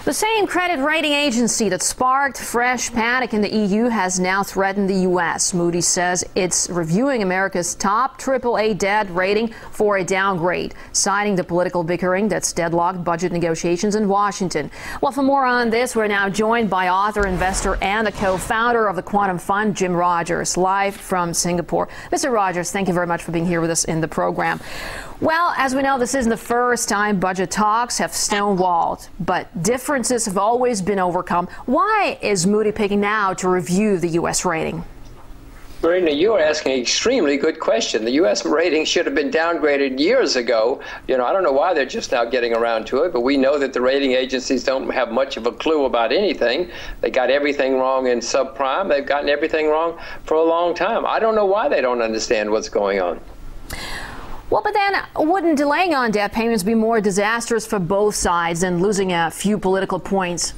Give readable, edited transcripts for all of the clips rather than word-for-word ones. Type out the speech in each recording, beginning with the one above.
The same credit rating agency that sparked fresh panic in the EU has now threatened the U.S. Moody's says it's reviewing America's top AAA debt rating for a downgrade, citing the political bickering that's deadlocked budget negotiations in Washington. Well, for more on this, we're now joined by author, investor, and the co-founder of the Quantum Fund, Jim Rogers, live from Singapore. Mr. Rogers, thank you very much for being here with us in the program. Well, as we know, this isn't the first time budget talks have stonewalled, but differences have always been overcome. Why is Moody picking now to review the U.S. rating? Marina, you are asking an extremely good question. The U.S. rating should have been downgraded years ago. I don't know why they're just now getting around to it, but we know that the rating agencies don't have much of a clue about anything. They got everything wrong in subprime. They've gotten everything wrong for a long time. I don't know why they don't understand what's going on. Well, but then wouldn't delaying on debt payments be more disastrous for both sides than losing a few political points?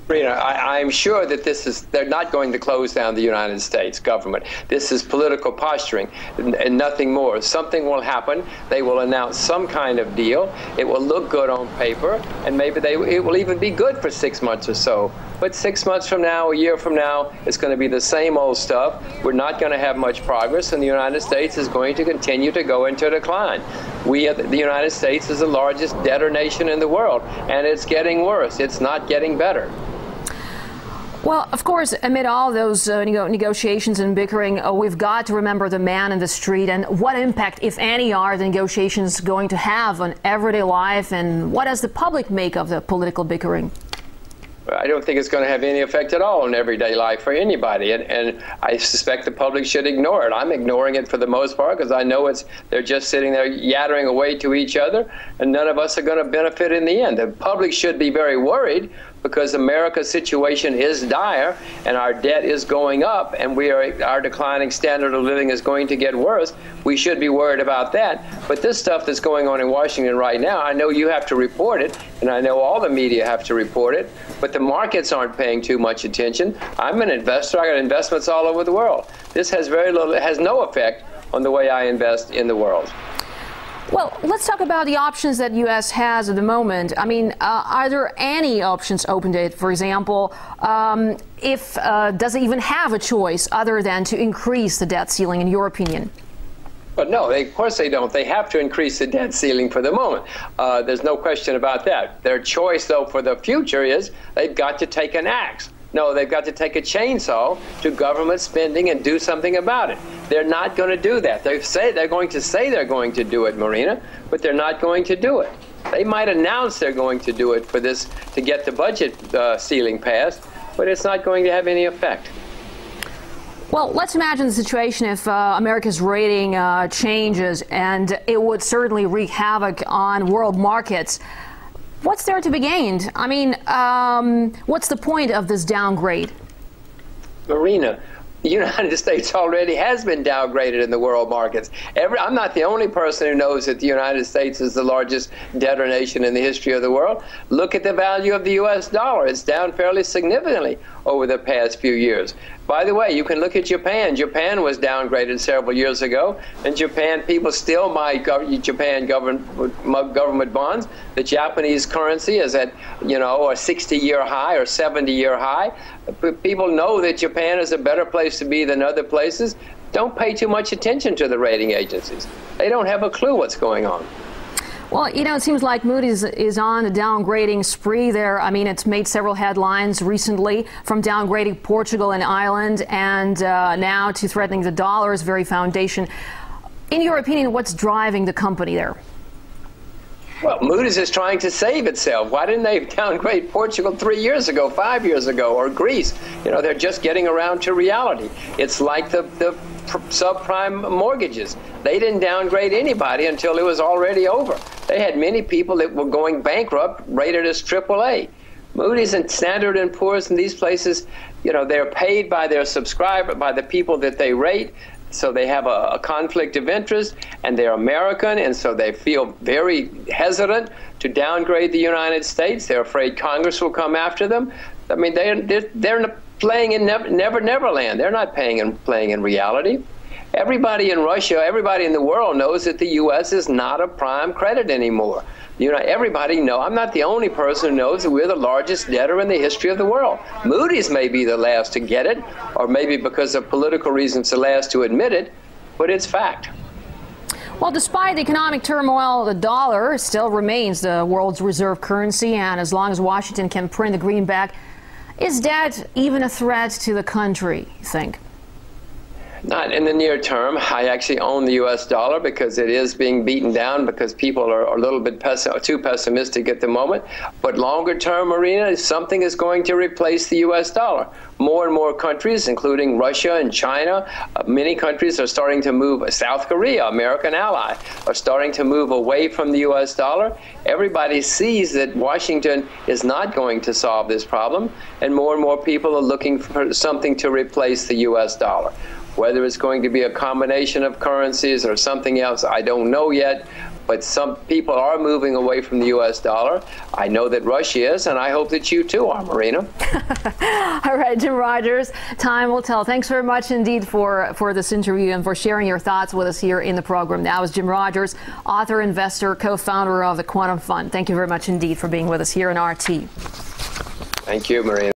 I'm sure that they're not going to close down the United States government. This is political posturing and nothing more. Something will happen. They will announce some kind of deal. It will look good on paper, and maybe it will even be good for 6 months or so. But 6 months from now, a year from now, it's going to be the same old stuff. We're not going to have much progress, and the United States is going to continue to go into decline. The United States is the largest debtor nation in the world, and it's getting worse. It's not getting better. Well, of course, amid all those negotiations and bickering, we've got to remember the man in the street and what impact, if any, are the negotiations going to have on everyday life, and what does the public make of the political bickering? I don't think it's going to have any effect at all on everyday life for anybody, and I suspect the public should ignore it. I'm ignoring it for the most part because I know they're just sitting there yattering away to each other, and none of us are going to benefit in the end. The public should be very worried because America's situation is dire and our debt is going up and our declining standard of living is going to get worse. We should be worried about that. But this stuff that's going on in Washington right now, I know you have to report it, and I know all the media have to report it, but the markets aren't paying too much attention. I'm an investor. I got investments all over the world. This has it has no effect on the way I invest in the world. Well, let's talk about the options that U.S. has at the moment. I mean, are there any options open to it? For example, does it even have a choice other than to increase the debt ceiling, in your opinion? But no, of course they don't. They have to increase the debt ceiling for the moment. There's no question about that. Their choice, though, for the future is they've got to take an axe. No, they've got to take a chainsaw to government spending and do something about it. They're not going to do that. They're going to say they're going to do it, Marina, but they're not going to do it. They might announce they're going to do it for this to get the budget ceiling passed, but it's not going to have any effect. Well, let's imagine the situation if America's rating changes, and it would certainly wreak havoc on world markets. What's there to be gained? I mean, what's the point of this downgrade? Marina, the United States already has been downgraded in the world markets. I'm not the only person who knows that the United States is the largest debtor nation in the history of the world. Look at the value of the U.S. dollar. It's down fairly significantly over the past few years. By the way, you can look at Japan. Japan was downgraded several years ago, and people still buy Japan government bonds. The Japanese currency is at, a 60-year high or 70-year high. People know that Japan is a better place to be than other places. Don't pay too much attention to the rating agencies. They don't have a clue what's going on. Well, it seems like Moody's is on a downgrading spree there. I mean, it's made several headlines recently, from downgrading Portugal and Ireland and now to threatening the dollar's very foundation. In your opinion, what's driving the company there? Well, Moody's is trying to save itself. Why didn't they downgrade Portugal 3 years ago, 5 years ago, or Greece? They're just getting around to reality. It's like the subprime mortgages. They didn't downgrade anybody until it was already over. They had many people that were going bankrupt rated as AAA. Moody's and Standard & Poor's and these places, they're paid by their subscriber, by the people that they rate. So they have a conflict of interest, and they're American, and so they feel very hesitant to downgrade the United States. They're afraid Congress will come after them. I mean, they're playing in Never Land. They're not playing in reality. Everybody in Russia, everybody in the world knows that the U.S. is not a prime credit anymore. You know, everybody know I'm not the only person who knows that we're the largest debtor in the history of the world. Moody's may be the last to get it, or maybe because of political reasons the last to admit it, but it's fact. Well, despite the economic turmoil, the dollar still remains the world's reserve currency, and as long as Washington can print the greenback, is that even a threat to the country, you think? Not in the near term. I actually own the U.S. dollar because it is being beaten down because people are a little bit too pessimistic at the moment. But longer term, Marina, something is going to replace the U.S. dollar. More and more countries, including Russia and China, many countries are starting to move. South Korea, American ally, are starting to move away from the U.S. dollar. Everybody sees that Washington is not going to solve this problem, and more people are looking for something to replace the U.S. dollar. Whether it's going to be a combination of currencies or something else, I don't know yet. But some people are moving away from the U.S. dollar. I know that Russia is, and I hope that you too are, Marina. All right, Jim Rogers, time will tell. Thanks very much indeed for this interview and for sharing your thoughts with us here in the program. That was Jim Rogers, author, investor, co-founder of the Quantum Fund. Thank you very much indeed for being with us here in RT. Thank you, Marina.